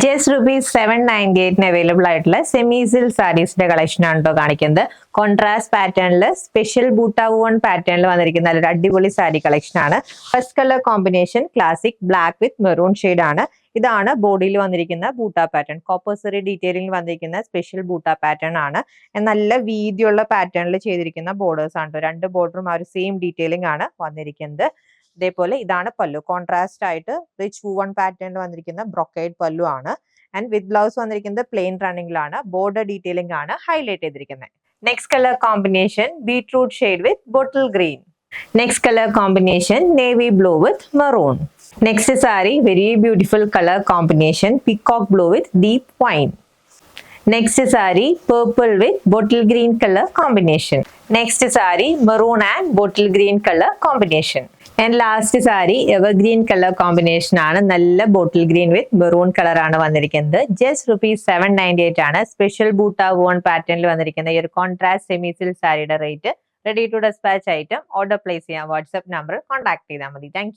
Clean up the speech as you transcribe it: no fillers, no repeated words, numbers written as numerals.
Just ₹798 available ആയിട്ടുള്ള semi silk സാരീസിന്റെ collection ആണ് കേട്ടോ കാണിക്കുന്നത്. കോൺട്രാസ്റ്റ് പാറ്റേണിൽ സ്പെഷ്യൽ ബൂട്ട വൂൺ പാറ്റേണിൽ വന്നിരിക്കുന്ന ഒരു അടിപൊളി സാരി കളക്ഷൻ ആണ്. First colour combination classic black with maroon shade ആണ്. ഇതാണ് ബോഡിയിൽ വന്നിരിക്കുന്ന ബൂട്ട പാറ്റേൺ. കോപ്പേഴ്സറി ഡീറ്റെയിലിംഗ് വന്നിരിക്കുന്ന സ്പെഷ്യൽ ബൂട്ട പാറ്റേൺ ആണ്. നല്ല വീതിയുള്ള പാറ്റേണിൽ ചെയ്തിരിക്കുന്ന ബോർഡേഴ്സ് ആണ്. രണ്ട് ബോർഡറും ആ ഒരു സെയിം ഡീറ്റെയിലിംഗ് ആണ് വന്നിരിക്കുന്നത്. ഇതേപോലെ ഇതാണ് പല്ലു. കോൺട്രാസ്റ്റ് ആയിട്ട് റിച്ച് വൂവൺ പാറ്റേണിൽ വന്നിരിക്കുന്ന ബ്രൊക്കേഡ് പല്ലു ആണ്. ആൻഡ് വിത്ത് ബ്ലൗസ് വന്നിരിക്കുന്നത് പ്ലെയിൻ റണ്ണിംഗിലാണ്. ബോർഡർ ഡീറ്റെയിലിംഗ് ആണ് ഹൈലൈറ്റ് ചെയ്തിരിക്കുന്നത്. Next colour combination beetroot shade with bottle green. Next colour combination navy blue with maroon. Next sari very beautiful colour combination peacock blue with deep wine. Next saree purple with bottle green color combination. Next saree maroon and bottle green color combination. And last saree evergreen color combination ആണ്. നല്ല bottle green with maroon color ആണ് വന്നിരിക്കുന്നത്. Just ₹798 ആണ്. Special ബൂട്ട von പാറ്റേണിൽ വന്നിരിക്കുന്ന ഈ ഒരു contrast semi silk സാരിയുടെ rate. Ready to despatch item order place ചെയ്യാം. വാട്സ്ആപ്പ് നമ്പർ കോൺടാക്ട് ചെയ്താൽ മതി. താങ്ക്